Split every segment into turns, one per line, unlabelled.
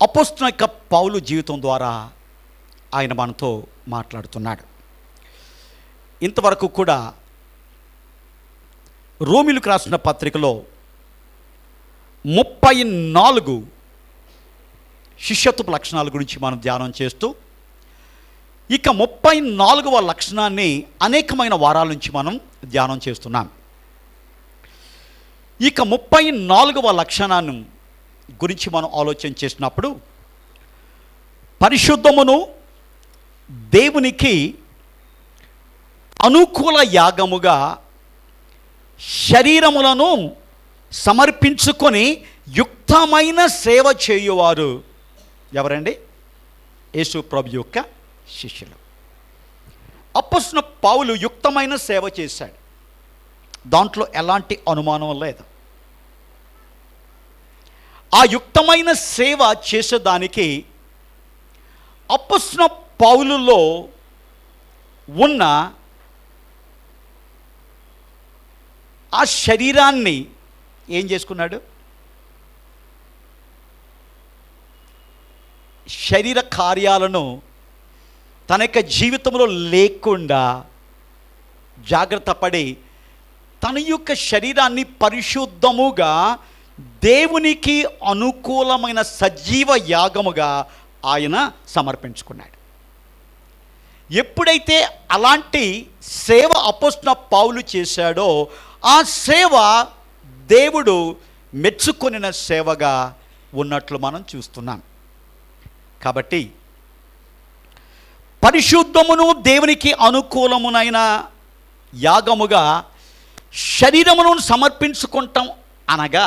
అపోస్తలుడైన పౌలు జీవితం ద్వారా ఆయన మనతో మాట్లాడుతున్నాడు. ఇంతవరకు కూడా రోమీయులకు రాసిన పత్రికలో 34 శిష్యత్వపు లక్షణాల గురించి మనం ధ్యానం చేస్తూ, ఇక 34వ లక్షణాన్ని అనేకమైన వారాల నుంచి మనం ధ్యానం చేస్తున్నాం. ఇక 34వ లక్షణాన్ని గురించి మనం ఆలోచన చేసినప్పుడు, పరిశుద్ధమును దేవునికి అనుకూల యాగముగా శరీరములను సమర్పించుకొని యుక్తమైన సేవ చేయువారు ఎవరండి? యేసు ప్రభు యొక్క శిష్యులు. అపోస్తలుడైన పౌలు యుక్తమైన సేవ చేశాడు, దాంట్లో ఎలాంటి అనుమానం లేదు. ఆ యుక్తమైన సేవ చేసేదానికి అపోస్తలుడైన పౌలులో ఉన్న ఆ శరీరాన్ని ఏం చేసుకున్నాడు? శరీర కార్యాలను తన యొక్క జీవితంలో లేకుండా జాగ్రత్త పడి తన యొక్క శరీరాన్ని పరిశుద్ధముగా దేవునికి అనుకూలమైన సజీవ యాగముగా ఆయన సమర్పించుకున్నాడు. ఎప్పుడైతే అలాంటి సేవ అపోస్తలుడైన పౌలు చేశాడో, ఆ సేవ దేవుడు మెచ్చుకొనిన సేవగా ఉన్నట్లు మనం చూస్తున్నాం. కాబట్టి పరిశుద్ధమును దేవునికి అనుకూలమునైన యాగముగా శరీరమును సమర్పించుకుంటాం అనగా,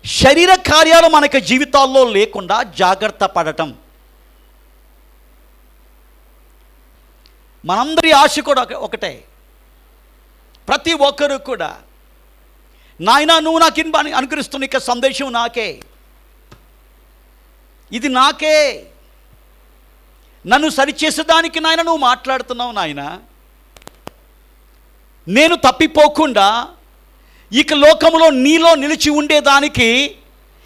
శరీర కార్యాలు మనకి జీవితాల్లో లేకుండా జాగ్రత్త పడటం. మనందరి ఆశ కూడా ఒకటే, ప్రతి ఒక్కరు కూడా, నాయనా నువ్వు నాకు అనుకరిస్తున్న ఇక సందేశం నాకే, ఇది నాకే, నన్ను సరిచేసేదానికి నాయన నువ్వు మాట్లాడుతున్నావు నాయన, నేను తప్పిపోకుండా ఇక లోకంలో నీలో నిలిచి ఉండేదానికి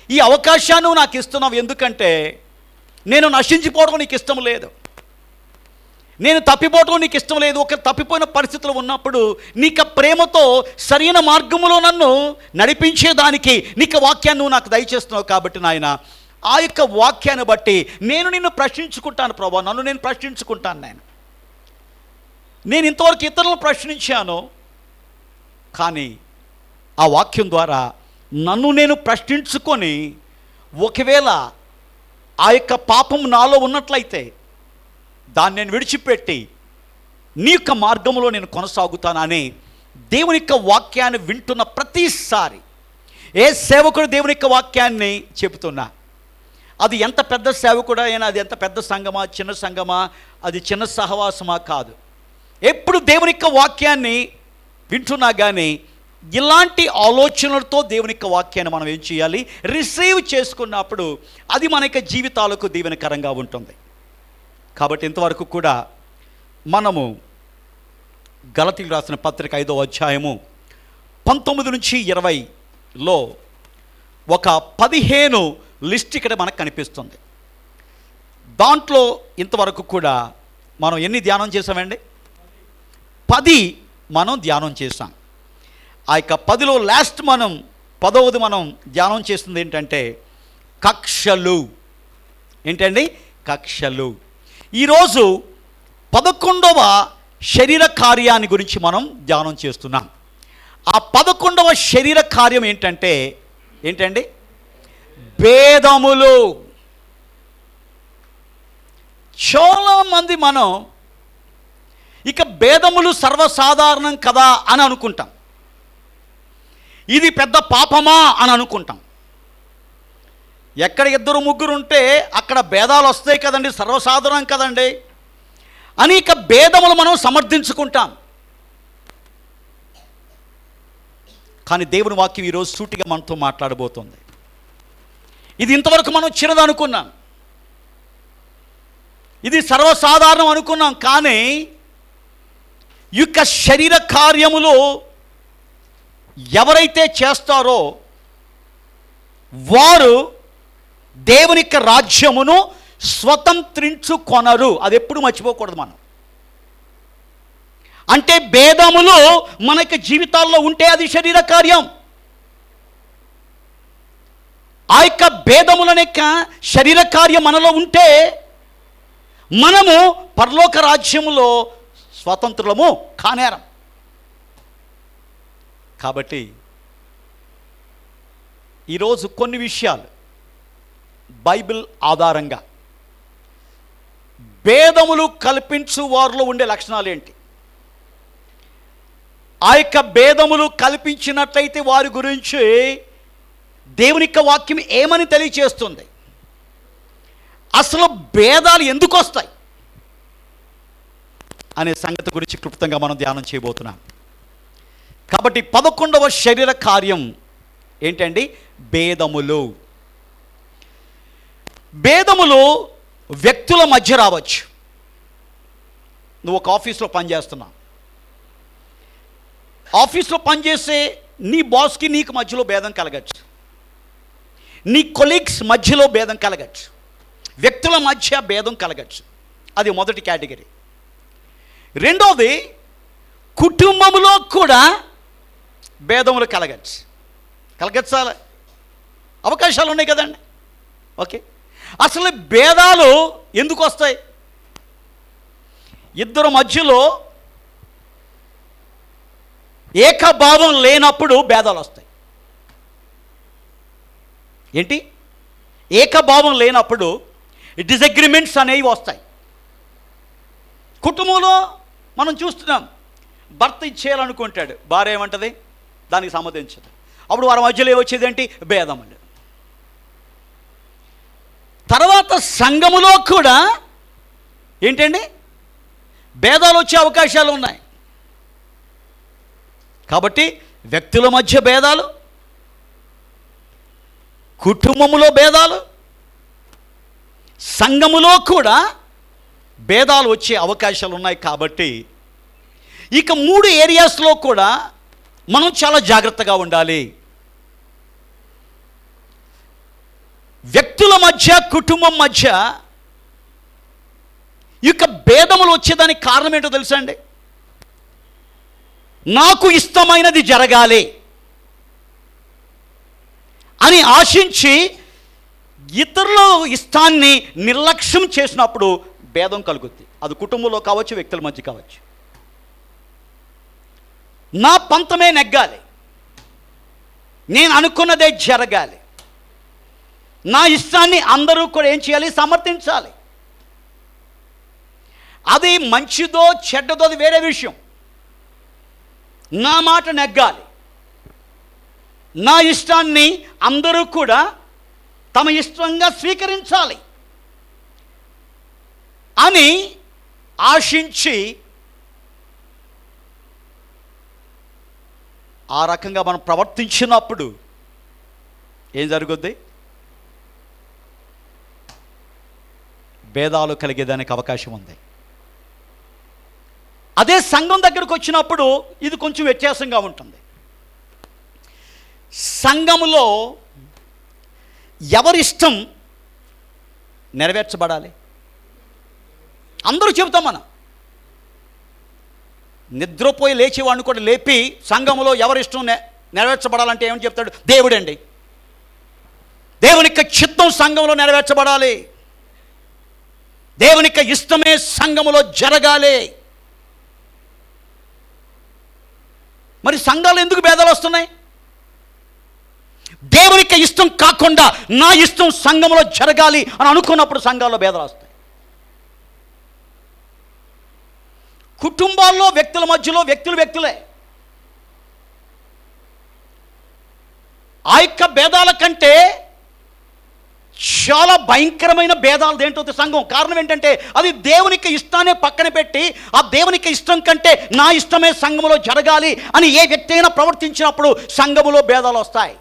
ఈ అవకాశాన్ని నాకు ఇస్తున్నావు. ఎందుకంటే నేను నశించిపోవడం నీకు ఇష్టం లేదు, నేను తప్పిపోవడం నీకు ఇష్టం లేదు. ఒక తప్పిపోయిన పరిస్థితులు ఉన్నప్పుడు నీకు ప్రేమతో సరైన మార్గంలో నన్ను నడిపించేదానికి నీకు వాక్యాన్ని నువ్వు నాకు దయచేస్తున్నావు. కాబట్టి నాయన, ఆ యొక్క వాక్యాన్ని బట్టి నేను నిన్ను ప్రశ్నించుకుంటాను ప్రభా, నన్ను నేను ప్రశ్నించుకుంటాను. నేను ఇంతవరకు ఇతరులను ప్రశ్నించాను, కానీ ఆ వాక్యం ద్వారా నన్ను నేను ప్రశ్నించుకొని ఒకవేళ ఆ యొక్క పాపం నాలో ఉన్నట్లయితే దాన్ని నేను విడిచిపెట్టి నీ యొక్క మార్గంలో నేను కొనసాగుతానని దేవుని యొక్క వాక్యాన్ని వింటున్న ప్రతిసారి, ఏ సేవకుడు దేవుని యొక్క వాక్యాన్ని చెబుతున్నా, అది ఎంత పెద్ద సేవకుడు అయినా, అది ఎంత పెద్ద సంఘమా చిన్న సంఘమా, అది చిన్న సహవాసమా కాదు, ఎప్పుడు దేవుని యొక్క వాక్యాన్ని వింటున్నా కానీ ఇలాంటి ఆలోచనలతో దేవుని యొక్క వాక్యాన్ని మనం ఏం చేయాలి? రిసీవ్ చేసుకున్నప్పుడు అది మన యొక్క జీవితాలకు దీవెనకరంగా ఉంటుంది. కాబట్టి ఇంతవరకు కూడా మనము గలతీయులకు రాసిన పత్రిక 5వ అధ్యాయము 19 నుంచి 20లో ఒక 15 లిస్ట్ ఇక్కడ మనకు కనిపిస్తుంది. దాంట్లో ఇంతవరకు కూడా మనం ఎన్ని ధ్యానం చేసామండి? 10 మనం ధ్యానం చేసాం. ఆ యొక్క 10లో లాస్ట్ మనం 10వది మనం ధ్యానం చేస్తుంది ఏంటంటే కక్షలు. ఏంటండి? కక్షలు. ఈరోజు 11వ శరీర కార్యాన్ని గురించి మనం ధ్యానం చేస్తున్నాం. ఆ 11వ శరీర కార్యం ఏంటండి? భేదములు. చాలామంది మనం ఇక భేదములు సర్వసాధారణం కదా అని అనుకుంటాం, ఇది పెద్ద పాపమా అని అనుకుంటాం. ఎక్కడ 2-3 ఉంటే అక్కడ భేదాలు వస్తాయి కదండి, సర్వసాధారణం కదండి అని ఇక భేదములు మనం సమర్థించుకుంటాం. కానీ దేవుని వాక్యం ఈరోజు సూటిగా మనతో మాట్లాడబోతుంది. ఇది ఇంతవరకు మనం చిన్నదనుకున్నాం, ఇది సర్వసాధారణం అనుకున్నాం. కానీ ఈ యొక్క శరీర కార్యములు ఎవరైతే చేస్తారో వారు దేవుని యొక్క రాజ్యమును స్వతంత్రించుకొనరు. అది ఎప్పుడు మర్చిపోకూడదు మనం. అంటే భేదములు మనకి జీవితాల్లో ఉంటే అది శరీర కార్యం. ఆ యొక్క భేదములనే యొక్క శరీర కార్యం మనలో ఉంటే మనము పరలోక రాజ్యములో స్వతంత్రులము కానేరం. కాబట్టి ఈరోజు కొన్ని విషయాలు బైబిల్ ఆధారంగా భేదములు కల్పించు వారిలో ఉండే లక్షణాలు ఏంటి, ఆ యొక్క భేదములు కల్పించినట్లయితే వారి గురించి దేవుని యొక్క వాక్యం ఏమని తెలియచేస్తుంది, అసలు భేదాలు ఎందుకు వస్తాయి అనే సంగతి గురించి క్లుప్తంగా మనం ధ్యానం చేయబోతున్నాం. కాబట్టి 11వ శరీర కార్యం ఏంటండి? భేదములు. భేదములు వ్యక్తుల మధ్య రావచ్చు. నువ్వు ఒక ఆఫీస్లో పనిచేస్తున్నావు, ఆఫీస్లో పనిచేసే నీ బాస్కి నీకు మధ్యలో భేదం కలగచ్చు, నీ కొలీగ్స్ మధ్యలో భేదం కలగచ్చు, వ్యక్తుల మధ్య భేదం కలగచ్చు. అది మొదటి కేటగిరీ. రెండోది, కుటుంబంలో కూడా భేదములు కలగచ్చు. కలగచ్చాల అవకాశాలు ఉన్నాయి కదండి. ఓకే, అసలు భేదాలు ఎందుకు వస్తాయి? ఇద్దరు మధ్యలో ఏకభావం లేనప్పుడు భేదాలు వస్తాయి. ఏంటి? ఏకభావం లేనప్పుడు డిసగ్రిమెంట్స్ అనేవి వస్తాయి. కుటుంబంలో మనం చూస్తున్నాం, భర్త ఇచ్చేయాలనుకుంటాడు, భార్య ఏమంటుంది, దానికి సమ్మతించదు. అప్పుడు వారి మధ్యలో ఏమొచ్చేది ఏంటి? భేదం అండి. తర్వాత సంఘములో కూడా ఏంటండి? భేదాలు వచ్చే అవకాశాలు ఉన్నాయి. కాబట్టి వ్యక్తుల మధ్య భేదాలు, కుటుంబములో భేదాలు, సంఘములో కూడా భేదాలు వచ్చే అవకాశాలు ఉన్నాయి. కాబట్టి ఇక 3 ఏరియాస్లో కూడా మనం చాలా జాగ్రత్తగా ఉండాలి. వ్యక్తుల మధ్య, కుటుంబం మధ్య ఇక భేదములు వచ్చేదానికి కారణం ఏంటో తెలుసా అండి? నాకు ఇష్టమైనది జరగాలి అని ఆశించి ఇతరుల ఇష్టాన్ని నిర్లక్ష్యం చేసినప్పుడు భేదం కలుగుద్ది. అది కుటుంబంలో కావచ్చు, వ్యక్తుల మధ్య కావచ్చు. నా పంతమే నెగ్గాలి, నేను అనుకున్నదే జరగాలి, నా ఇష్టాన్ని అందరూ కూడా ఏం చేయాలి? సమర్థించాలి. అది మంచిదో చెడ్డదో అది వేరే విషయం. నా మాట నెగ్గాలి, నా ఇష్టాన్ని అందరూ కూడా తమ ఇష్టంగా స్వీకరించాలి అని ఆశించి ఆ రకంగా మనం ప్రవర్తించినప్పుడు ఏం జరుగుద్ది? భేదాలు కలిగేదానికి అవకాశం ఉంది. అదే సంఘం దగ్గరకు వచ్చినప్పుడు ఇది కొంచెం వ్యత్యాసంగా ఉంటుంది. సంఘములో ఎవరిష్టం నెరవేర్చబడాలి? అందరూ చెబుతాం. మనం నిద్రపోయి లేచేవాడిని కూడా లేపి సంఘములో ఎవరిష్టం నెరవేర్చబడాలంటే ఏమని చెప్తాడు? దేవుడండి, దేవుని యొక్క చిత్తం సంఘంలో నెరవేర్చబడాలి, దేవుని యొక్క ఇష్టమే సంఘములో జరగాలి. మరి సంఘాలు ఎందుకు భేదాలు వస్తున్నాయి? దేవునికి ఇష్టం కాకుండా నా ఇష్టం సంఘంలో జరగాలి అని అనుకున్నప్పుడు సంఘాల్లో భేదాలు వస్తాయి. కుటుంబాల్లో వ్యక్తుల మధ్యలో వ్యక్తులే. ఆ యొక్క భేదాల కంటే చాలా భయంకరమైన భేదాలు ఏంటో సంఘం. కారణం ఏంటంటే అది దేవునికి ఇష్టాన్ని పక్కన పెట్టి ఆ దేవునికి ఇష్టం కంటే నా ఇష్టమే సంఘములో జరగాలి అని ఏ వ్యక్తి అయినా ప్రవర్తించినప్పుడు సంఘములో భేదాలు వస్తాయి.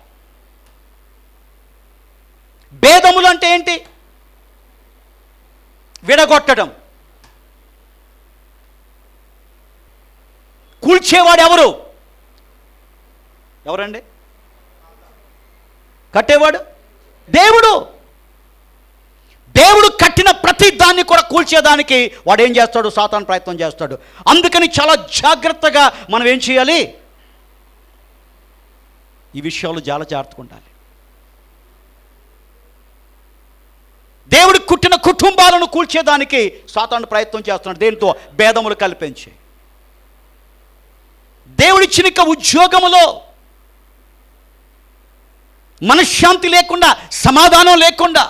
భేదములు అంటే ఏంటి? విడగొట్టడం. కూల్చేవాడు ఎవరండి? కట్టేవాడు దేవుడు. దేవుడు కట్టిన ప్రతి దాన్ని కూడా కూల్చేదానికి వాడు ఏం చేస్తాడు? సాతాను ప్రయత్నం చేస్తాడు. అందుకని చాలా జాగ్రత్తగా మనం ఏం చేయాలి? ఈ విషయాలు చాలా జాగ్రత్తగా ఉండాలి. దేవుడు కుట్టిన కుటుంబాలను కూల్చేదానికి సాతాను ప్రయత్నం చేస్తున్నాడు. దేంతో? భేదములు కల్పించి. దేవుడిచ్చిన ఉద్యోగములో మనశ్శాంతి లేకుండా, సమాధానం లేకుండా,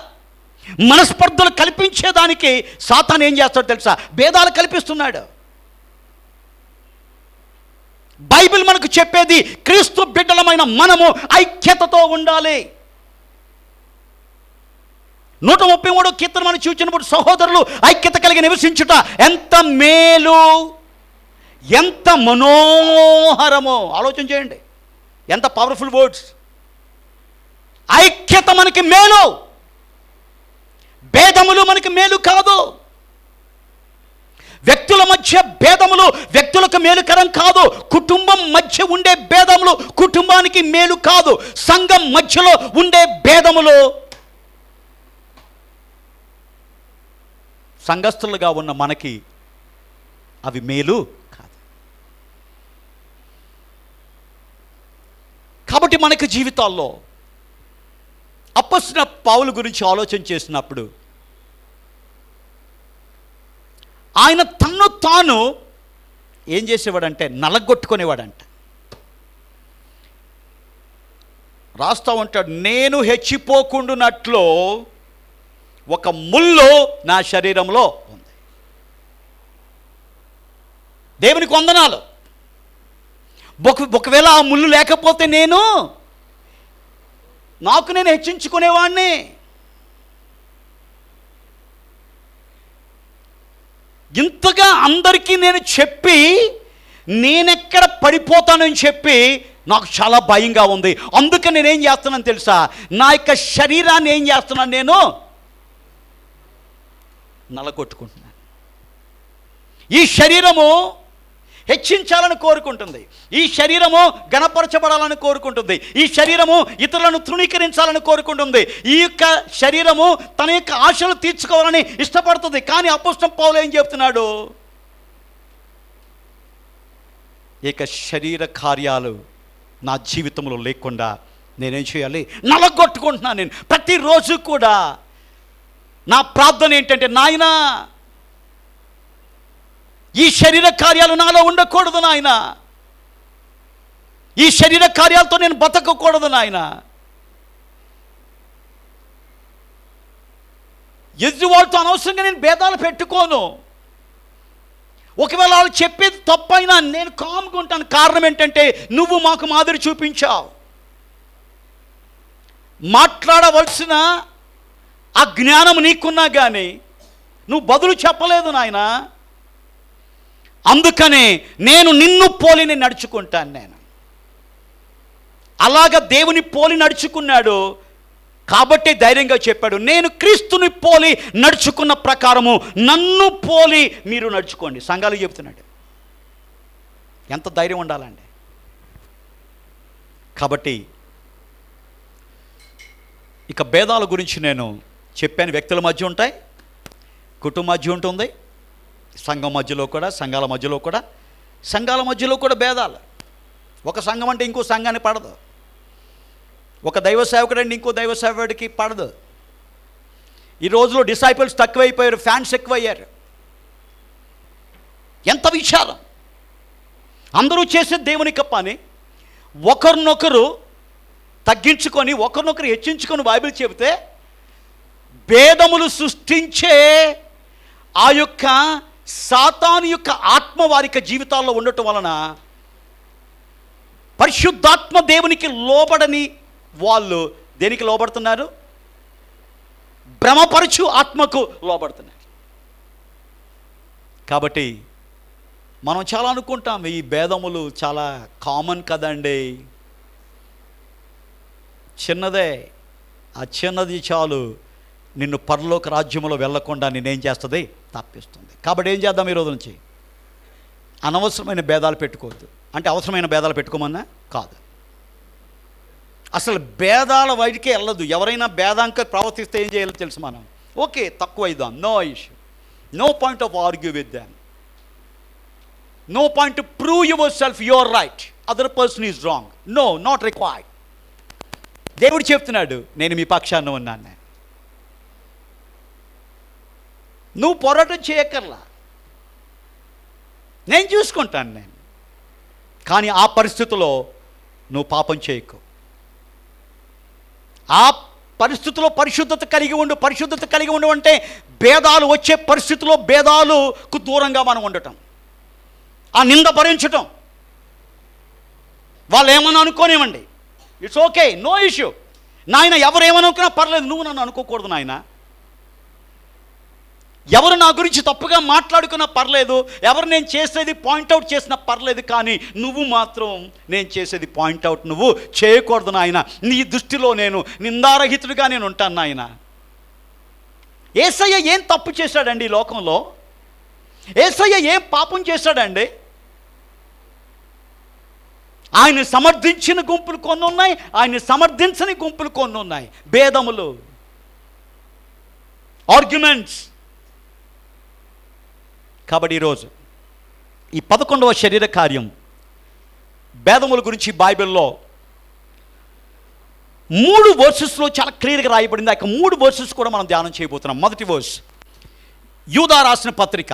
మనస్పర్ధలు కల్పించేదానికి సాతాను ఏం చేస్తాడో తెలుసా? భేదాలు కల్పిస్తున్నాడు. బైబిల్ మనకు చెప్పేది క్రీస్తు బిడ్డలమైన మనము ఐక్యతతో ఉండాలి. 133వ కీర్తన మనం చూచినప్పుడు సహోదరులు ఐక్యత కలిగి నివసించుట ఎంత మేలు, ఎంత మనోహరమో. ఆలోచన చేయండి, ఎంత పవర్ఫుల్ వర్డ్స్. ఐక్యత మనకి మేలు, భేదములు మనకి మేలు కాదు. వ్యక్తుల మధ్య భేదములు వ్యక్తులకు మేలుకరం కాదు. కుటుంబం మధ్య ఉండే భేదములు కుటుంబానికి మేలు కాదు. సంఘం మధ్యలో ఉండే భేదములు సంఘస్థులుగా ఉన్న మనకి అవి మేలు కాదు. కాబట్టి మనకి జీవితాల్లో అపొస్తలుడైన పౌలు గురించి ఆలోచన చేసినప్పుడు ఆయన తన్ను తాను ఏం చేసేవాడంటే నలగొట్టుకునేవాడంట. రాస్తా ఉంటాడు, నేను హెచ్చిపోకుండునట్లు ఒక ముళ్ళు నా శరీరంలో ఉంది. దేవునికి వందనాలు. ఒకవేళ ఆ ముళ్ళు లేకపోతే నాకు నేను హెచ్చించుకునేవాడిని. ఇంతగా అందరికీ నేను చెప్పి నేనెక్కడ పడిపోతానని చెప్పి నాకు చాలా భయంగా ఉంది. అందుకని నేనేం చేస్తున్నాను తెలుసా? నా యొక్క శరీరాన్ని ఏం చేస్తున్నాను? నేను నలగొట్టుకుంటున్నాను. ఈ శరీరము హెచ్చించాలని కోరుకుంటుంది. ఈ శరీరము గణపరచబడాలని కోరుకుంటుంది. ఈ శరీరము ఇతరులను తృణీకరించాలని కోరుకుంటుంది. ఈ యొక్క శరీరము తన యొక్క ఆశలు తీర్చుకోవాలని ఇష్టపడుతుంది. కానీ అపొస్తలుడైన పౌలు ఏం చెప్తున్నాడు? ఈ యొక్క శరీర కార్యాలు నా జీవితంలో లేకుండా నేనేం చేయాలి? నలగొట్టుకుంటున్నాను. నేను ప్రతిరోజు కూడా నా ప్రార్థన ఏంటంటే, నాయనా ఈ శరీర కార్యాలు నాలో ఉండకూడదు నాయన. ఈ శరీర కార్యాలతో నేను బతకకూడదు నాయన. ఎదుటి వాళ్ళతో అనవసరంగా నేను భేదాలు పెట్టుకోను. ఒకవేళ వాళ్ళు చెప్పేది తప్పైనా నేను కామ్గా ఉంటాను. కారణం ఏంటంటే, నువ్వు మాకు మాదిరి చూపించావు. మాట్లాడవలసిన ఆ జ్ఞానం నీకున్నా కానీ నువ్వు బదులు చెప్పలేదు నాయన. అందుకనే నేను నిన్ను పోలి నడుచుకుంటాను. నేను అలాగ దేవుని పోలి నడుచుకున్నాడు కాబట్టి ధైర్యంగా చెప్పాడు, నేను క్రీస్తుని పోలి నడుచుకున్న ప్రకారము నన్ను పోలి మీరు నడుచుకోండి. సంఘాలు చెప్తున్నాడు. ఎంత ధైర్యం ఉండాలండి. కాబట్టి ఇక భేదాల గురించి నేను చెప్పాను. వ్యక్తుల మధ్య ఉంటాయి, కుటుంబ మధ్య ఉంటుంది, సంఘం మధ్యలో కూడా, సంఘాల మధ్యలో కూడా భేదాలు. ఒక సంఘం అంటే ఇంకో సంఘాన్ని పడదు. ఒక దైవ సేవకుడు అంటే ఇంకో దైవ సేవకుడికి పడదు. ఈ రోజులో డిసైపుల్స్ తక్కువైపోయారు, ఫ్యాన్స్ ఎక్కువయ్యారు. ఎంత విచారం. అందరూ చేసే దేవునికి పని ఒకరినొకరు తగ్గించుకొని ఒకరినొకరు హెచ్చించుకొని బైబిల్ చెబితే భేదములు సృష్టించే ఆ యొక్క సాతాను యొక్క ఆత్మ వారి జీవితాల్లో ఉండటం వలన పరిశుద్ధాత్మ దేవునికి లోబడని వాళ్ళు దేనికి లోబడుతున్నారు? భ్రమపరచు ఆత్మకు లోబడుతున్నారు. కాబట్టి మనం చాలా అనుకుంటాం ఈ భేదములు చాలా కామన్ కదండి, చిన్నదే, ఆ చిన్నది చాలు నిన్ను పరలోక రాజ్యంలో వెళ్లకుండా నేనేం చేస్తుంది? తప్పిస్తుంది. కాబట్టి ఏం చేద్దాం? ఈ రోజు నుంచి అనవసరమైన భేదాలు పెట్టుకోవద్దు. అంటే అవసరమైన భేదాలు పెట్టుకోమన్నా కాదు, అసలు భేదాల వైడికే వెళ్ళదు. ఎవరైనా భేదాంక ప్రవర్తిస్తే ఏం చేయాలో తెలుసు. మనం ఓకే, తక్కువ ఇద్దాం, no issue. No point of argue with them. No point to prove yourself your right, other person is wrong. No, not required. దేవుడు చెప్తున్నాడు, నేను మీ పక్షాన ఉన్నాను. నువ్వు పోరాటం చేయక్కర్లా, నేను చూసుకుంటాను నేను. కానీ ఆ పరిస్థితిలో నువ్వు పాపం చేయకు. ఆ పరిస్థితిలో పరిశుద్ధత కలిగి ఉండు. పరిశుద్ధత కలిగి ఉండు అంటే భేదాలు వచ్చే పరిస్థితిలో భేదాలకు దూరంగా మనం ఉండటం, ఆ నింద భరించటం. వాళ్ళు ఏమన్నా అనుకోనివ్వండి, ఇట్స్ ఓకే, నో ఇష్యూ. నాయన ఎవరేమనుకున్నా పర్లేదు, నువ్వు నన్ను అనుకోకూడదు నాయన. ఎవరు నా గురించి తప్పుగా మాట్లాడుకున్నా పర్లేదు, ఎవరు నేను చేసేది పాయింట్అవుట్ చేసినా పర్లేదు, కానీ నువ్వు మాత్రం నేను చేసేది పాయింట్అవుట్ నువ్వు చేయకూడదు నాయన. నీ దృష్టిలో నేను నిందారహితుడిగా నేను ఉంటాను నాయన. యేసయ్య ఏం తప్పు చేశాడండి ఈ లోకంలో? యేసయ్య ఏం పాపం చేశాడండి? ఆయన సమర్థించిన గుంపులు కొన్ని ఉన్నాయి, ఆయన సమర్థించని గుంపులు కొన్ని ఉన్నాయి. భేదములు, ఆర్గ్యుమెంట్స్. కాబట్టి ఈరోజు ఈ 11వ శరీర కార్యం భేదముల గురించి బైబిల్లో 3 వర్సెస్లో చాలా క్లియర్గా రాయబడింది. ఆ 3 వర్సెస్ కూడా మనం ధ్యానం చేయబోతున్నాం. మొదటి వర్స్, యూదా రాసిన పత్రిక,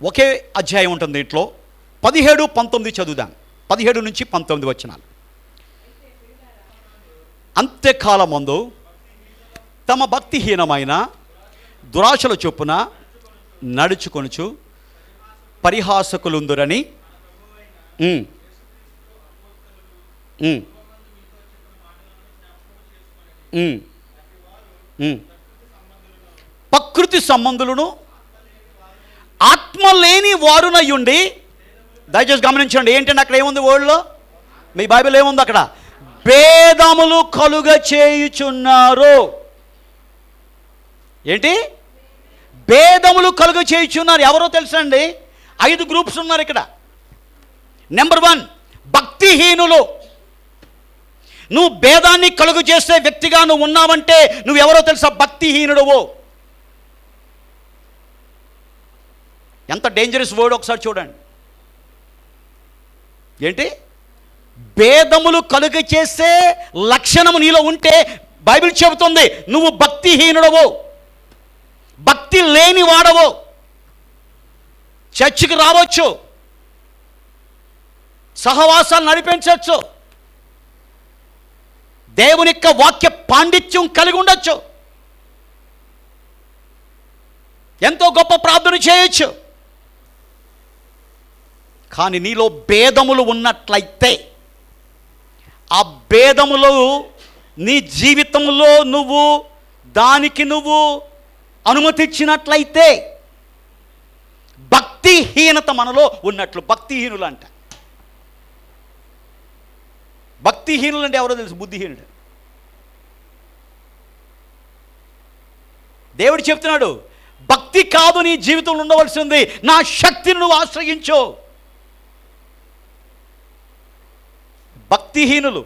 ఒకే అధ్యాయం ఉంటుంది దీంట్లో. 17, 19 చదువుదాం. 17 నుంచి 19 వచనాలు. అంత్యకాలమందు తమ భక్తిహీనమైన దురాశల చొప్పున నడుచుకొనుచు పరిహాసకులుందురని ప్రకృతి సంబంధులను ఆత్మ లేని వారునయ్యుండి. దయచేసి గమనించండి, ఏంటంటే అక్కడ ఏముంది వర్డ్లో? మీ బైబిల్ ఏముంది అక్కడ? భేదములు కలుగ చేయుచున్నారు. ఏంటి? భేదములు కలుగ చేయుచున్నారు. ఎవరో తెలుసా అండి? 5 గ్రూప్స్ ఉన్నారు ఇక్కడ. నెంబర్ 1, భక్తిహీనులు. నువ్వు భేదాన్ని కలుగు చేసే వ్యక్తిగా నువ్వు ఉన్నావంటే నువ్వెవరో తెలుసా? భక్తిహీనుడువు. ఎంత డేంజరస్ వర్డ్ ఒకసారి చూడండి. ఏంటి? భేదములు కలుగ చేసే లక్షణము నీలో ఉంటే బైబిల్ చెబుతుంది నువ్వు భక్తిహీనుడవు, భక్తి లేని వాడవు. చర్చికి రావచ్చు, సహవాసాలు నడిపించవచ్చు, దేవుని యొక్క వాక్య పాండిత్యం కలిగి ఉండొచ్చు, ఎంతో గొప్ప ప్రార్థన చేయొచ్చు. కానీ నీలో భేదములు ఉన్నట్లయితే, ఆ భేదములు నీ జీవితంలో నువ్వు దానికి నువ్వు అనుమతిచ్చినట్లయితే భక్తిహీనత మనలో ఉన్నట్లు. భక్తిహీనులు అంట. భక్తిహీనులు అంటే ఎవరో తెలుసు? బుద్ధిహీనుడు. దేవుడు చెప్తున్నాడు, భక్తి కాదు నీ జీవితంలో ఉండవలసింది, నా శక్తిని నువ్వు ఆశ్రయించు. భక్తిహీనులు,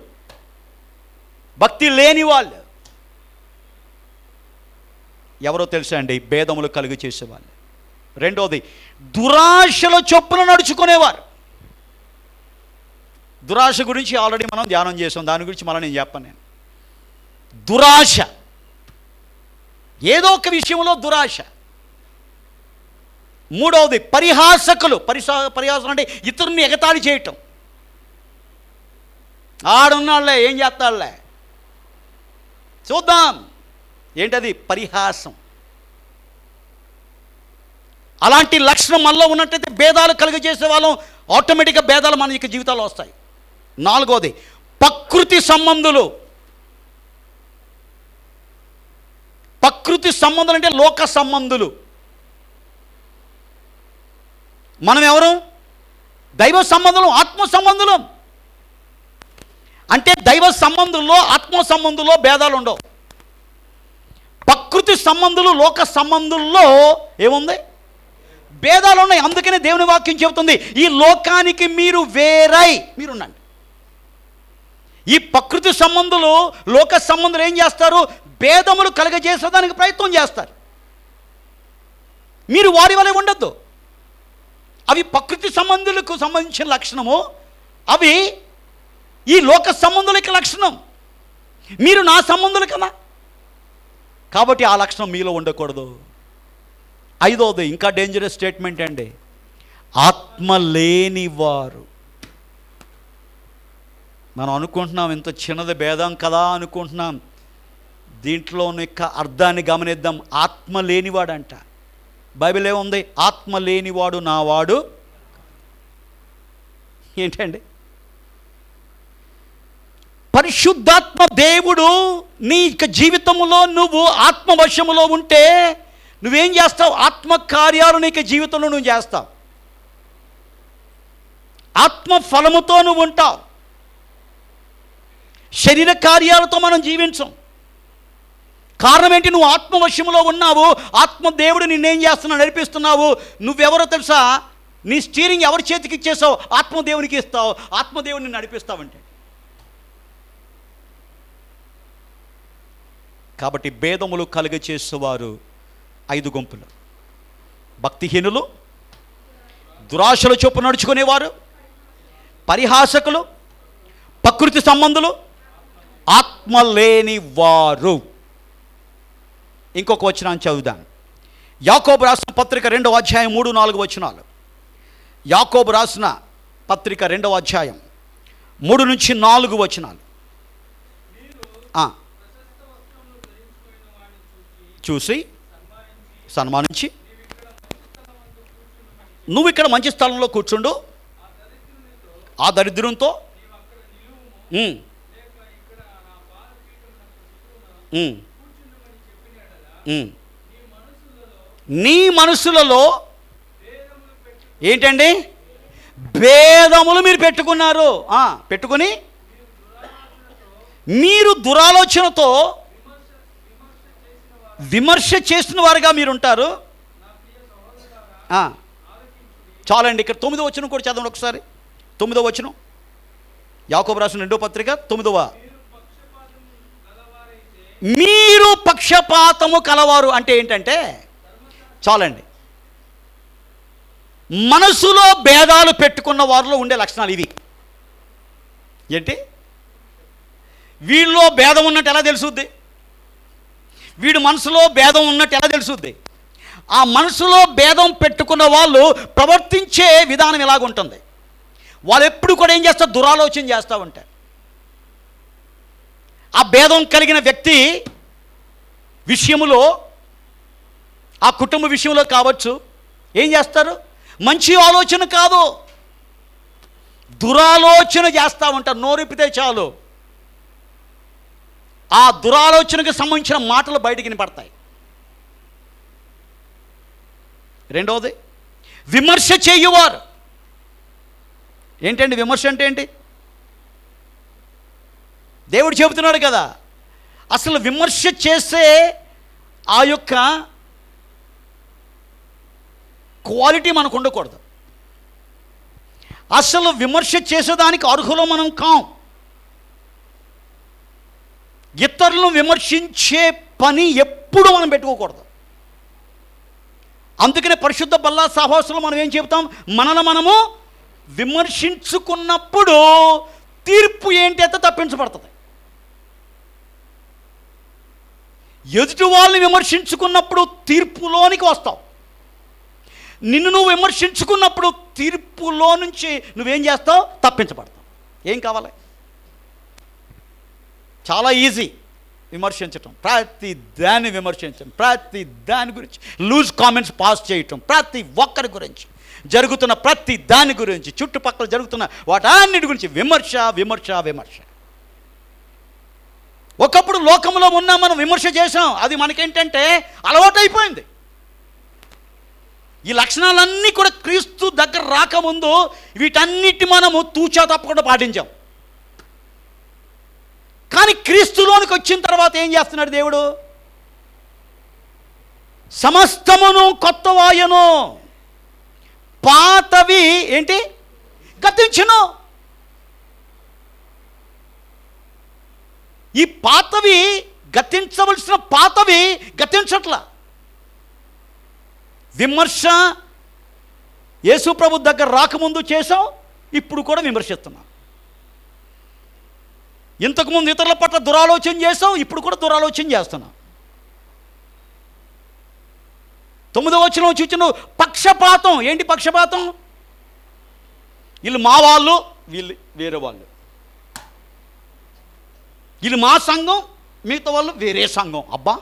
భక్తి లేని వాళ్ళు ఎవరో తెలుసా అండి? భేదములు కలుగు చేసేవాళ్ళు. రెండోది, దురాశల చొప్పున నడుచుకునేవారు. దురాశ గురించి ఆల్రెడీ మనం ధ్యానం చేసాం, దాని గురించి మళ్ళీ నేను చెప్పను. నేను దురాశ, ఏదో ఒక విషయంలో దురాశ. మూడవది, పరిహాసకులు. పరిహాసం అంటే ఇతరుని ఎగతాళి చేయటం. ఆడున్నాళ్లే, ఏం చేస్తాడులే, చూద్దాం. ఏంటది? పరిహాసం. అలాంటి లక్షణం మనలో ఉన్నట్టయితే భేదాలు కలుగజేసే వాళ్ళం, ఆటోమేటిక్గా భేదాలు మన యొక్క జీవితాల్లో వస్తాయి. నాలుగోది, ప్రకృతి సంబంధులు. ప్రకృతి సంబంధులు అంటే లోక సంబంధులు. మనం ఎవరు? దైవ సంబంధులు, ఆత్మ సంబంధులు. అంటే దైవ సంబంధుల్లో, ఆత్మ సంబంధుల్లో భేదాలు ఉండవు. ప్రకృతి సంబంధులు, లోక సంబంధుల్లో ఏముంది? భేదాలు ఉన్నాయి. అందుకనే దేవుని వాక్యం చెబుతుంది, ఈ లోకానికి మీరు వేరై మీరుండండి. ఈ ప్రకృతి సంబంధులు, లోక సంబంధులు ఏం చేస్తారు? భేదములు కలుగజేసేదానికి ప్రయత్నం చేస్తారు. మీరు వారి వలె ఉండొద్దు. అవి ప్రకృతి సంబంధులకు సంబంధించిన లక్షణము, అవి ఈ లోక సంబంధులకి లక్షణం. మీరు నా సంబంధులు కదా, కాబట్టి ఆ లక్షణం మీలో ఉండకూడదు. ఐదవది ఇంకా డేంజరస్ స్టేట్మెంట్ అండి, ఆత్మ లేనివారు. మనం అనుకుంటున్నాం ఇంత చిన్నది భేదం కదా అనుకుంటున్నాం, దీంట్లో యొక్క అర్థాన్ని గమనిద్దాం. ఆత్మ లేనివాడంట. బైబిల్ ఏముంది? ఆత్మ లేనివాడు నావాడు. ఏంటండి? పరిశుద్ధాత్మ దేవుడు నీ జీవితంలో నువ్వు ఆత్మవశములో ఉంటే నువ్వేం చేస్తావు? ఆత్మకార్యాలు నీకు జీవితంలో నువ్వు చేస్తావు. ఆత్మ ఫలముతో నువ్వు ఉంటావు. శరీర కార్యాలతో మనం జీవించం. కారణం ఏంటి? నువ్వు ఆత్మవశములో ఉన్నావు. ఆత్మదేవుడు నిన్నేం చేస్తున్నావు? నడిపిస్తున్నావు. నువ్వెవరో తెలుసా? నీ స్టీరింగ్ ఎవరి చేతికి ఇచ్చేసావు? ఆత్మదేవునికి ఇస్తావు. ఆత్మదేవుడిని నడిపిస్తావంటే. కాబట్టి భేదములు కలుగచేసేవారు 5 గుంపులు: భక్తిహీనులు, దురాశల చొప్పు నడుచుకునేవారు, పరిహాసకులు, ప్రకృతి సంబంధులు, ఆత్మ లేని వారు. ఇంకొక వచనాన్ని చదువుదాం. యాకోబు రాసిన పత్రిక 2వ అధ్యాయం 3-4 వచనాలు. యాకోబు రాసిన పత్రిక 2వ అధ్యాయం 3-4 వచనాలు. చూసి సన్మానించి, నువ్వు ఇక్కడ మంచి స్థలంలో కూర్చుండు, ఆ దరిద్రంతో నీ మనసులలో ఏంటండి? భేదములు మీరు పెట్టుకున్నారు. పెట్టుకుని మీరు దురాలోచనతో విమర్శ చేసిన వారుగా మీరుంటారు. చాలండి. ఇక్కడ 9వ వచనం కూడా చదవండి ఒకసారి. 9వ వచనం, యాకోబు రాసిన 2వ పత్రిక 9వ. మీరు పక్షపాతము కలవారు అంటే ఏంటంటే, చాలండి, మనసులో భేదాలు పెట్టుకున్న వారిలో ఉండే లక్షణాలు ఇవి. ఏంటి? వీళ్ళలో భేదం ఉన్నట్టు ఎలా తెలుసుద్ది? వీడు మనసులో భేదం ఉన్నట్టు ఎలా తెలుసుద్ది? ఆ మనసులో భేదం పెట్టుకున్న వాళ్ళు ప్రవర్తించే విధానం ఎలాగుంటుంది? వాళ్ళు ఎప్పుడు కూడా ఏం చేస్తారు? దురాలోచన చేస్తూ ఉంటారు. ఆ భేదం కలిగిన వ్యక్తి విషయములో, ఆ కుటుంబ విషయంలో కావచ్చు, ఏం చేస్తారు? మంచి ఆలోచన కాదు, దురాలోచన చేస్తూ ఉంటారు. నోరిపితే చాలు ఆ దురాలోచనకు సంబంధించిన మాటలు బయటికి వినపడతాయి. రెండవది, విమర్శ చేయువారు. ఏంటండి విమర్శ అంటే ఏంటి? దేవుడు చెబుతున్నాడు కదా, అసలు విమర్శ చేసే ఆ యొక్క క్వాలిటీ మనకు ఉండకూడదు. అసలు విమర్శ చేసేదానికి అర్హులు మనం కాం. ఇతరులను విమర్శించే పని ఎప్పుడు మనం పెట్టుకోకూడదు. అందుకనే పరిశుద్ధ బల్లా సహవాసంలో మనం ఏం చెబుతాం? మనల్ని మనము విమర్శించుకున్నప్పుడు తీర్పు ఏంటి అయితే తప్పించబడుతుంది. ఎదుటి వాళ్ళని విమర్శించుకున్నప్పుడు తీర్పులోనికి వస్తావు. నిన్ను నువ్వు విమర్శించుకున్నప్పుడు తీర్పులో నుంచి నువ్వేం చేస్తావు? తప్పించబడతావు. ఏం కావాలి? చాలా ఈజీ విమర్శించటం, ప్రతి దాన్ని విమర్శించడం, ప్రతి దాని గురించి లూజ్ కామెంట్స్ పాస్ చేయటం, ప్రతి ఒక్కరి గురించి, జరుగుతున్న ప్రతి దాని గురించి, చుట్టుపక్కల జరుగుతున్న వాటన్నిటి గురించి విమర్శ విమర్శ విమర్శ. ఒకప్పుడు లోకంలో ఉన్నా మనం విమర్శ చేసాం, అది మనకేంటంటే అలవాటైపోయింది. ఈ లక్షణాలన్నీ కూడా క్రీస్తు దగ్గర రాకముందు వీటన్నిటి మనము తూచా తప్పకుండా పాటించాం. కానీ క్రీస్తులోనికి వచ్చిన తర్వాత ఏం చేస్తున్నాడు దేవుడు? సమస్తమును కొత్తవాయను, పాతవి ఏంటి? గతించును. ఈ పాతవి గతించవలసిన పాతవి గతించట్లా. విమర్శ యేసు ప్రభు దగ్గర రాకముందు చేసాం, ఇప్పుడు కూడా విమర్శిస్తున్నాం. ఇంతకుముందు ఇతరుల పట్ల దురాలోచన చేసాం, ఇప్పుడు కూడా దురాలోచన చేస్తున్నాం. 9వ వచనం చూచిన పక్షపాతం. ఏంటి పక్షపాతం? వీళ్ళు మా వాళ్ళు, వీళ్ళు వేరే వాళ్ళు. వీళ్ళు మా సంఘం, మిగతా వాళ్ళు వేరే సంఘం. అబ్బా,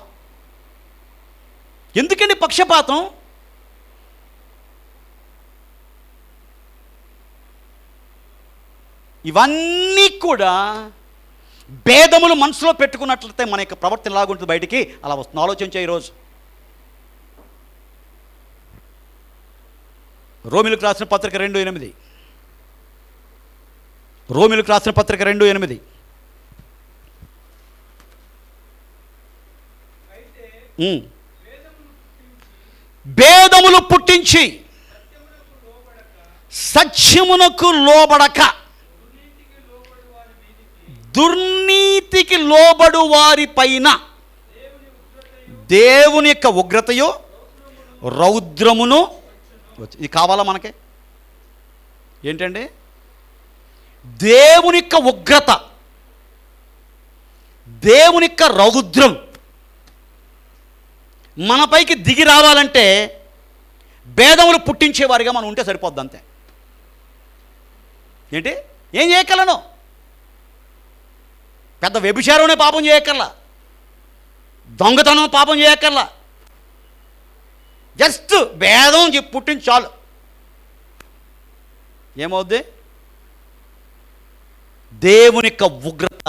ఎందుకండి పక్షపాతం? ఇవన్నీ కూడా భేదములు మనసులో పెట్టుకున్నట్లయితే మన యొక్క ప్రవర్తన ఎలాగుంటుంది బయటికి అలా వస్తుంది. ఆలోచించే ఈరోజు రోమిలకు రాసిన పత్రిక 2:8. రోమిలకు రాసిన పత్రిక 2:8. భేదములు పుట్టించి సత్యమునకు లోబడక దుర్నీతికి లోబడు వారి పైన దేవుని యొక్క ఉగ్రతయు రౌద్రమును. ఇది కావాలా మనకి? ఏంటండి? దేవుని యొక్క ఉగ్రత, దేవుని యొక్క రౌద్రం మనపైకి దిగి రావాలంటే భేదములు పుట్టించేవారిగా మనం ఉంటే సరిపోద్ది, అంతే. ఏంటి? ఏం చేయగలను? పెద్ద వ్యభిచారమే పాపం చేయక్కర్లా, దొంగతనం పాపం చేయక్కర్లా, జస్ట్ భేదం చెప్పి పుట్టించి చాలు. ఏమవుద్ది? దేవుని యొక్క ఉగ్రత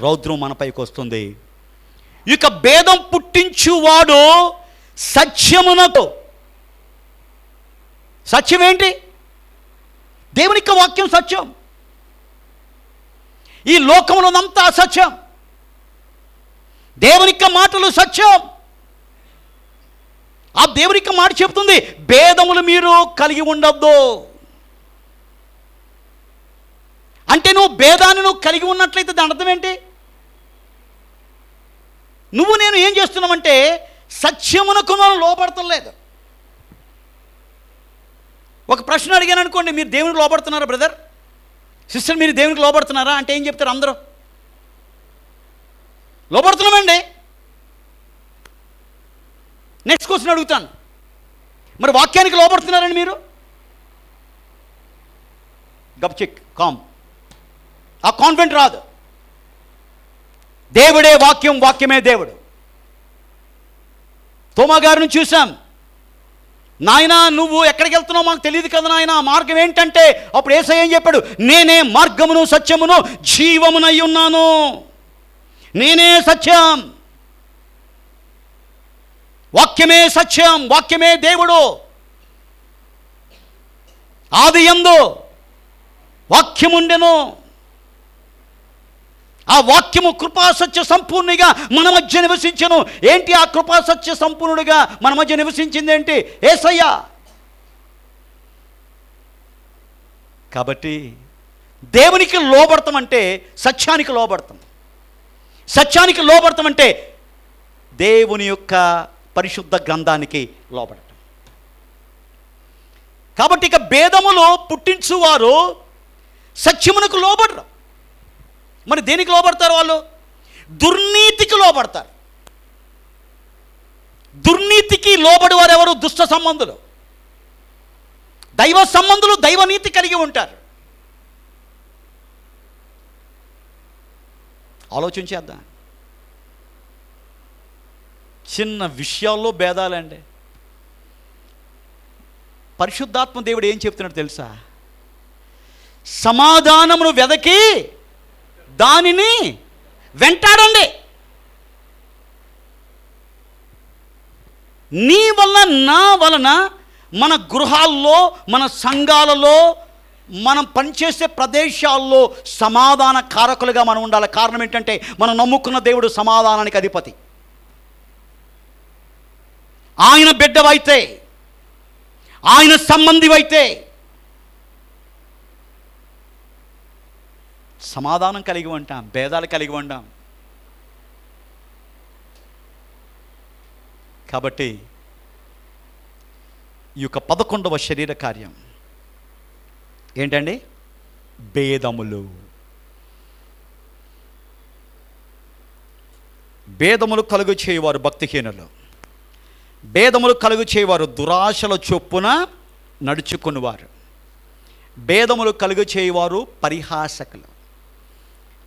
రౌద్రం మనపైకి వస్తుంది. ఇక భేదం పుట్టించువాడు సత్యమునకు. సత్యం ఏంటి? దేవుని యొక్క వాక్యం సత్యం. ఈ లోకంలోనంతా అసత్యం. దేవుని యొక్క మాటలు సత్యం. ఆ దేవుని యొక్క మాట చెప్తుంది, భేదములు మీరు కలిగి ఉండొద్దు. అంటే నువ్వు భేదాన్ని నువ్వు కలిగి ఉన్నట్లయితే దాని అర్థం ఏంటి? నువ్వు నేను ఏం చేస్తున్నామంటే సత్యమునకు మనం లోపడతలేదు. ఒక ప్రశ్న అడిగాను అనుకోండి, మీరు దేవునికి లోపడుతున్నారా బ్రదర్, సిస్టర్, మీరు దేవునికి లోపడుతున్నారా అంటే ఏం చెప్తారు అందరూ? లోపడుతున్నామండి. నెక్స్ట్ క్వశ్చన్ అడుగుతాను, మరి వాక్యానికి లోపడుతున్నారండి మీరు? గప్చిక్ కామ్. ఆ కాన్ఫిడెంట్ రాదు. దేవుడే వాక్యం, వాక్యమే దేవుడు. తోమా గారిని చూసాం, నాయనా నువ్వు ఎక్కడికి వెళ్తున్నావు మాకు తెలియదు కదా నాయన, మార్గం ఏంటంటే అప్పుడు యేసయ్య ఏం చెప్పాడు? నేనే మార్గమును సత్యమును జీవమునై ఉన్నాను, నేనే సత్యం, వాక్యమే సత్యం, వాక్యమే దేవుడు. ఆదియందు వాక్యముండెను, ఆ వాక్యము కృపాసత్య సంపూర్ణిగా మన మధ్య నివసించెను. ఏంటి ఆ కృపాసత్య సంపూర్ణుడిగా మన మధ్య నివసించింది ఏంటి? యేసయ్య. కాబట్టి దేవునికి లోబడతాం అంటే సత్యానికి లోబడతాం. సత్యానికి లోబడతాం అంటే దేవుని యొక్క పరిశుద్ధ గ్రంథానికి లోబడటం. కాబట్టి ఇక భేదములో పుట్టించువారు సత్యమునకు లోబడరు. మరి దేనికి లోబడతారు వాళ్ళు? దుర్నీతికి లోబడతారు. దుర్నీతికి లోబడి వారు ఎవరు? దుష్ట సంబంధులు. దైవ సంబంధులు దైవనీతి కలిగి ఉంటారు. ఆలోచించేద్దాం. చిన్న విషయాల్లో భేదాలండి. పరిశుద్ధాత్మ దేవుడు ఏం చెప్తున్నాడు తెలుసా? సమాధానమును వెదకి దానిని వెంటాడండి. నీ వలన నా వలన మన గృహాల్లో, మన సంఘాలలో, మనం పనిచేసే ప్రదేశాల్లో సమాధాన కారకులుగా మనం ఉండాలి. కారణం ఏంటంటే మనం నమ్ముకున్న దేవుడు సమాధానానికి అధిపతి. ఆయన బిడ్డవైతే, ఆయన సంబంధివైతే సమాధానం కలిగి ఉంటాం, భేదాలు కలిగి ఉంటాం. కాబట్టి ఈ యొక్క 11వ శరీర కార్యం ఏంటండి? భేదములు. భేదములు కలుగు చేయవారు భక్తిహీనులు, భేదములు కలుగు చేయవారు దురాశల చొప్పున నడుచుకునివారు, భేదములు కలుగు చేయవారు పరిహాసకులు,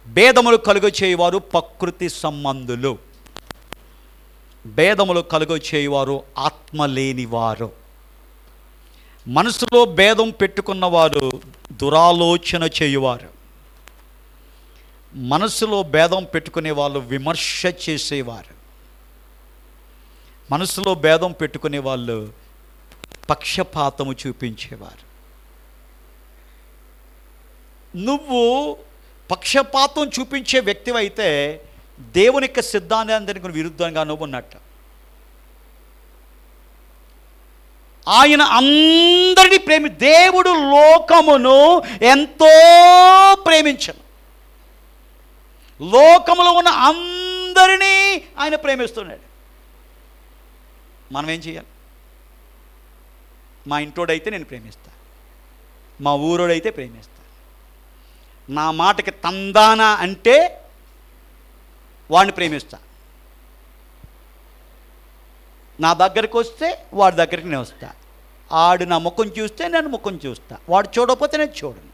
భేదములు కలుగు చేయవారు ప్రకృతి సంబంధులు, భేదములు కలుగు చేయవారు ఆత్మ లేనివారు. మనసులో భేదం పెట్టుకున్నవారు దురాలోచన చేయువారు, మనసులో భేదం పెట్టుకునే వాళ్ళు విమర్శ చేసేవారు, మనసులో భేదం పెట్టుకునే వాళ్ళు పక్షపాతము చూపించేవారు. నువ్వు పక్షపాతం చూపించే వ్యక్తివైతే దేవుని యొక్క సిద్ధాంతానికి విరుద్ధంగా నువ్వు ఉన్నట్టు. ఆయన అందరినీ దేవుడు లోకమును ఎంతో ప్రేమించను, లోకములో ఉన్న అందరినీ ఆయన ప్రేమిస్తున్నాడు. మనం ఏం చేయాలి? మా ఇంటోడైతే నేను ప్రేమిస్తా, మా ఊరోడైతే ప్రేమిస్తా, నా మాటకి తందానా అంటే వాడిని ప్రేమిస్తా, నా దగ్గరికి వస్తే వాడి దగ్గరికి నేను వస్తా, ఆడు నా ముఖం చూస్తే నేను ముఖం చూస్తా, వాడు చూడకపోతే నేను చూడను,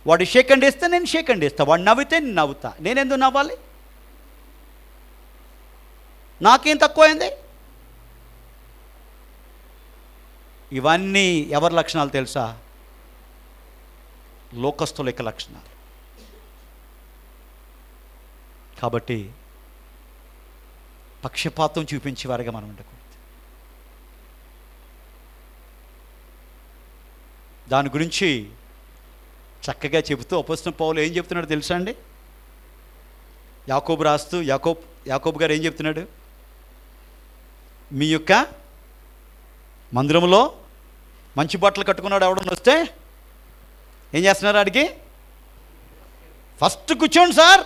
వాడు షేక్ హ్యాండ్ ఇస్తే నేను షేక్ హ్యాండ్ ఇస్తా, వాడు నవ్వితే నేను నవ్వుతా. నేను ఎందుకు నవ్వాలి? నాకేం తక్కువైంది? ఇవన్నీ ఎవరి లక్షణాలు తెలుసా? లోకస్తుల యొక్క లక్షణాలు. కాబట్టి పక్షపాతం చూపించేవారుగా మనం ఉండకూడదు. దాని గురించి చక్కగా చెబుతూ అపోస్తలుడైన పౌలు ఏం చెప్తున్నాడు తెలుసా అండి? యాకోబు రాస్తూ యాకోబు గారు ఏం చెప్తున్నాడు? మీ యొక్క మందిరంలో మంచి బట్టలు కట్టుకున్నాడు ఎవడన్నా వస్తే ఏం చేస్తున్నారు? ఆడికి ఫస్ట్ కూర్చోండి సార్.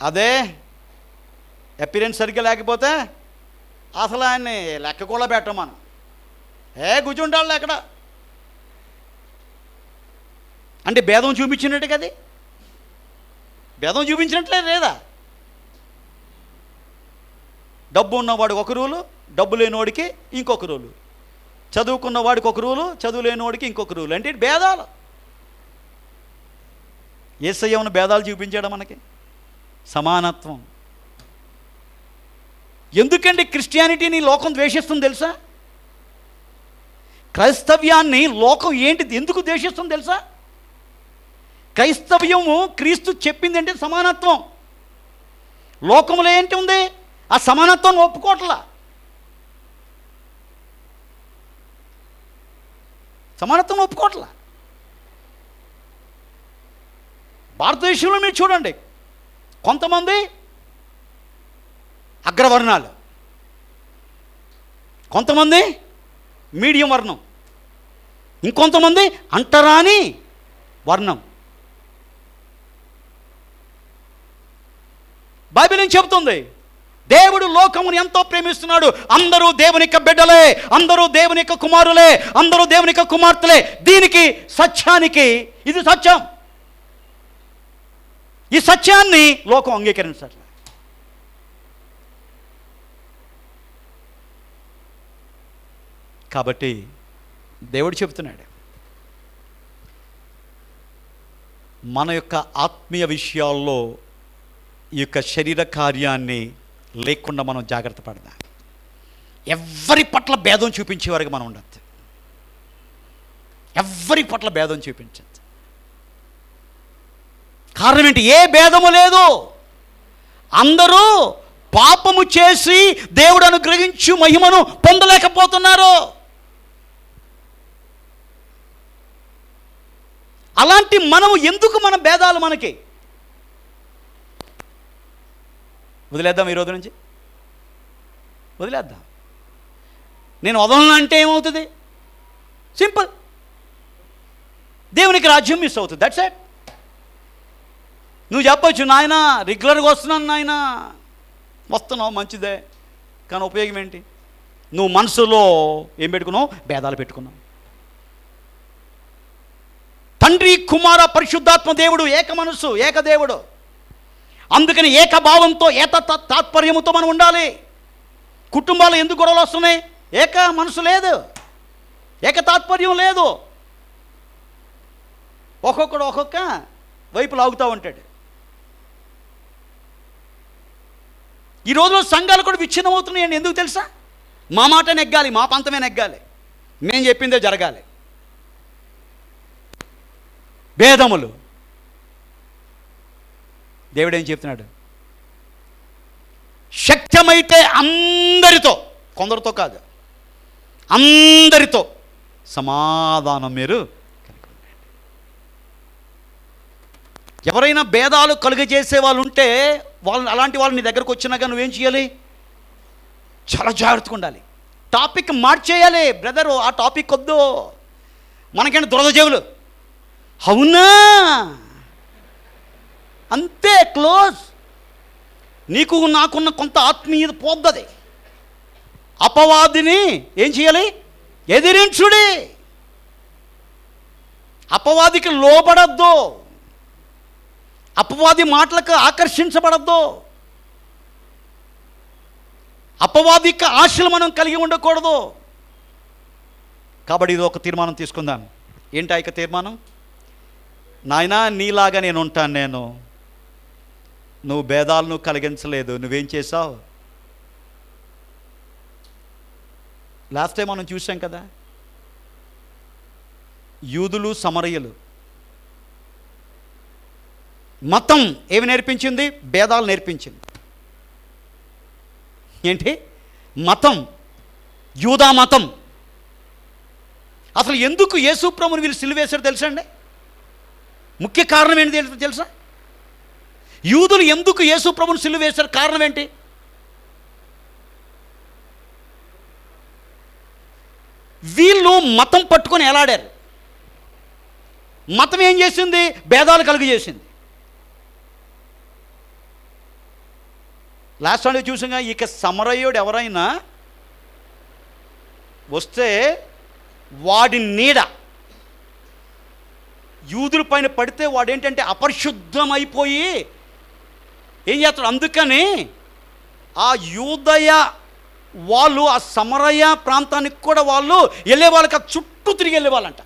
అదే అపిరెన్స్ సరిగ్గా లేకపోతే అసలు ఆయన్ని లెక్క కూడా పెట్టం మనం. కూర్చుంటాళ్ళు ఎక్కడ అంటే భేదం చూపించినట్టు కదా, భేదం చూపించినట్లే లేదా? డబ్బు ఉన్నవాడికి ఒక రూలు, డబ్బు లేనివాడికి ఇంకొక రూలు, చదువుకున్న వాడికి ఒక రూలు, చదువు లేనివాడికి ఇంకొక రూలు. అంటే భేదాలు. యేసయ్య ఉన్న భేదాలు చూపించాడు మనకి? సమానత్వం. ఎందుకండి క్రిస్టియానిటీని లోకం ద్వేషిస్తుంది తెలుసా? క్రైస్తవ్యాన్ని లోకం ఎందుకు ద్వేషిస్తుంది తెలుసా? క్రైస్తవ్యము క్రీస్తు చెప్పింది అంటే సమానత్వం. లోకంలో ఏంటి ఉంది? ఆ సమానత్వం ఒప్పుకోవట్లా. సమానత్వం ఒప్పుకోవట్లా. భారతదేశంలో మీరు చూడండి, కొంతమంది అగ్రవర్ణాలు, కొంతమంది మీడియం వర్ణం, ఇంకొంతమంది అంటరాని వర్ణం. బైబిల్ ఏం చెబుతుంది? దేవుడు లోకమును ఎంతో ప్రేమిస్తున్నాడు. అందరూ దేవుని యొక్క బిడ్డలే, అందరూ దేవుని యొక్క కుమారులే, అందరూ దేవుని యొక్క కుమార్తెలే. దీనికి సత్యానికి ఇది సత్యం. ఈ సత్యాన్ని లోకం అంగీకరించట్లేదు. కాబట్టి దేవుడు చెబుతున్నాడు, మన యొక్క ఆత్మీయ విషయాల్లో ఈ యొక్క శరీర కార్యాన్ని లేకుండా మనం జాగ్రత్త పడదాం. ఎవరి పట్ల భేదం చూపించేవారికి మనం ఉండద్దు. ఎవరి పట్ల భేదం చూపించద్దు. కారణం ఏంటి? ఏ భేదము లేదు. అందరూ పాపము చేసి దేవుడు అనుగ్రహించు మహిమను పొందలేకపోతున్నారు. అలాంటి మనము ఎందుకు మన భేదాలు మనకి? వదిలేద్దాం. ఈరోజు నుంచి వదిలేద్దాం. నేను వదలను అంటే ఏమవుతుంది? సింపుల్, దేవునికి రాజ్యం మిస్ అవుతుంది. That's it. నువ్వు చెప్పొచ్చు, నాయన రెగ్యులర్గా వస్తున్నాను నాయన, వస్తున్నావు మంచిదే, కానీ ఉపయోగం ఏంటి? నువ్వు మనసులో ఏం పెట్టుకున్నావు? భేదాలు పెట్టుకున్నావు. తండ్రి, కుమార, పరిశుద్ధాత్మ దేవుడు ఏక మనస్సు, ఏకదేవుడు. అందుకని ఏకభావంతో, తాత్పర్యముతో మనం ఉండాలి. కుటుంబాలు ఎందుకు గొడవలు వస్తున్నాయి? ఏక మనసు లేదు, ఏక తాత్పర్యం లేదు. ఒక్కొక్కడు ఒక్కొక్క వైపు లాగుతూ ఉంటాడు. ఈ రోజులో సంఘాలు కూడా విచ్ఛిన్నమవుతున్నాయండి. ఎందుకు తెలుసా? మా మాట నెగ్గాలి, మా పంతమే నెగ్గాలి, మేము చెప్పిందే జరగాలి. భేదములు. దేవుడు ఏం చెప్తున్నాడు? శక్యమైతే అందరితో, కొందరితో కాదు, అందరితో సమాధానం మీరు కలిగి ఉండండి. ఎవరైనా భేదాలు కలుగజేసే వాళ్ళు ఉంటే అలాంటి వాళ్ళు నీ దగ్గరకు వచ్చినాక నువ్వేం చేయాలి? చాలా జాగ్రత్తగా ఉండాలి. టాపిక్ మార్చేయాలి. బ్రదరు, ఆ టాపిక్ వద్దు, మనకేంటి దురద చెవులు. అవునా, అంతే, క్లోజ్. నీకు నాకున్న కొంత ఆత్మీయత పోద్దది. అపవాదిని ఏం చేయాలి? ఎదిరించుడి. అపవాదికి లోబడద్దు, అపవాది మాటలకు ఆకర్షించబడద్దు, అపవాదిక ఆశలు మనం కలిగి ఉండకూడదు. కాబట్టి ఇది ఒక తీర్మానం తీసుకుందాం. ఏంటి ఆ యొక్క తీర్మానం? నాయనా, నీలాగా నేను ఉంటాను. నువ్వు భేదాలను కలిగించలేదు. నువ్వేం చేసావు? లాస్ట్ టైం మనం చూసాం కదా, యూదులు, సమరయులు. మతం ఏమి నేర్పించింది? భేదాలు నేర్పించింది. ఏంటి మతం? యూదా మతం. అసలు ఎందుకు యేసు ప్రభువుని వీళ్ళు సిలువేశారు తెలుసా అండి? ముఖ్య కారణం ఏంటి తెలుసా? యూదులు ఎందుకు యేసు ప్రభువుని సిలువేశారు? కారణం ఏంటి? వీళ్ళు మతం పట్టుకొని ఎలాడారు. మతం ఏం చేసింది? భేదాలు కలుగజేసింది. లాస్ట్ టైం చూసాగా, ఇక సమరయుడు ఎవరైనా వస్తే వాడి నీడ యూదుల పైన పడితే వాడేంటంటే అపరిశుద్ధమైపోయి ఏం చేస్తాడు? అందుకని ఆ యూదయ వాళ్ళు ఆ సమరయ ప్రాంతానికి కూడా వాళ్ళు వెళ్ళేవాళ్ళకి చుట్టూ తిరిగి వెళ్ళేవాళ్ళంట.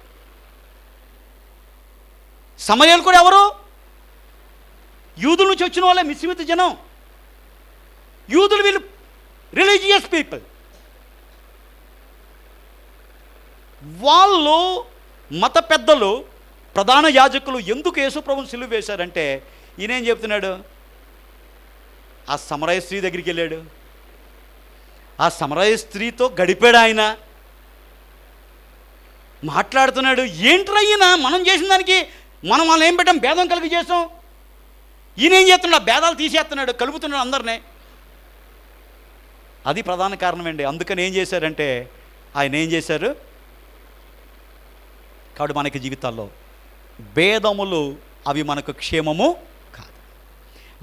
సమరయులు కూడా ఎవరు? యూదుల నుంచి వచ్చిన వాళ్ళే, మిశ్రిత జనం. యూదులు వీళ్ళు రిలీజియస్ పీపుల్. వాళ్ళు మత పెద్దలు, ప్రధాన యాజకులు ఎందుకు యేసుప్రభుని సిలువ వేశారంటే, ఈయనేం చెప్తున్నాడు? ఆ సమరయ స్త్రీ దగ్గరికి వెళ్ళాడు, ఆ సమరయ స్త్రీతో గడిపాడు, ఆయన మాట్లాడుతున్నాడు. ఏంట్రయ్యినా మనం చేసిన దానికి మనం వాళ్ళు ఏం పెట్టాం? భేదం కలిగి చేసాం. ఈయనేం చేస్తున్నాడు? భేదాలు తీసేస్తున్నాడు, కలుపుతున్నాడు అందరినీ. అది ప్రధాన కారణం అండి. అందుకని ఏం చేశారంటే, ఆయన ఏం చేశారు? కాబట్టి మనకి జీవితాల్లో భేదములు అవి మనకు క్షేమము కాదు,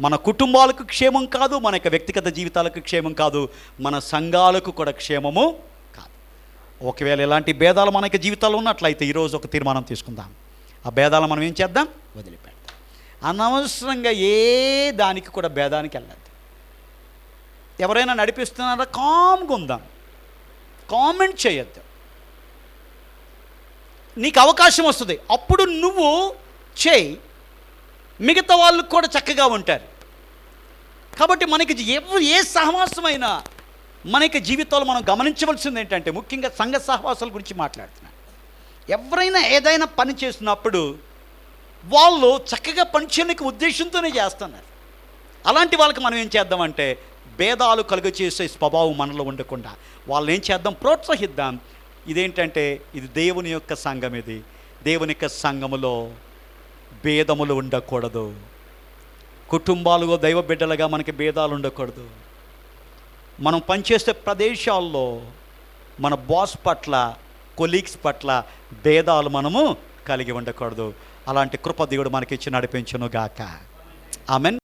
మన కుటుంబాలకు క్షేమం కాదు, మన యొక్క వ్యక్తిగత జీవితాలకు క్షేమం కాదు, మన సంఘాలకు కూడా క్షేమము కాదు. ఒకవేళ ఇలాంటి భేదాలు మన యొక్క జీవితాల్లో ఉన్నట్లయితే ఈరోజు ఒక తీర్మానం తీసుకుందాం. ఆ భేదాలు మనం ఏం చేద్దాం? వదిలిపెడదాం. అనవసరంగా ఏ దానికి కూడా భేదానికి వెళ్ళద్దు. ఎవరైనా నడిపిస్తున్నారా? కామ్గా ఉందాం, కామెంట్ చేయొద్దు. నీకు అవకాశం వస్తుంది, అప్పుడు నువ్వు చేయి, మిగతా వాళ్ళు కూడా చక్కగా ఉంటారు. కాబట్టి మనకి ఏ సహవాసమైనా మనకి జీవితంలో మనం గమనించవలసింది ఏంటంటే, ముఖ్యంగా సంఘ సహవాసాల గురించి మాట్లాడుతున్నాను. ఎవరైనా ఏదైనా పని చేస్తున్నప్పుడు వాళ్ళు చక్కగా పనిచేయడానికి ఉద్దేశంతోనే చేస్తున్నారు. అలాంటి వాళ్ళకి మనం ఏం చేద్దామంటే, భేదాలు కలుగచేసే స్వభావం మనలో ఉండకుండా వాళ్ళని ఏం చేద్దాం? ప్రోత్సహిద్దాం. ఇదేంటంటే, ఇది దేవుని యొక్క సంఘం. ఇది దేవుని యొక్క సంఘములో భేదములు ఉండకూడదు. కుటుంబాలుగా దైవ బిడ్డలుగా మనకి భేదాలు ఉండకూడదు. మనం పనిచేసే ప్రదేశాల్లో మన బాస్ పట్ల, కొలీగ్స్ పట్ల భేదాలు మనము కలిగి ఉండకూడదు. అలాంటి కృప దేవుడు మనకి ఇచ్చి నడిపించును గాక. ఆమెన్.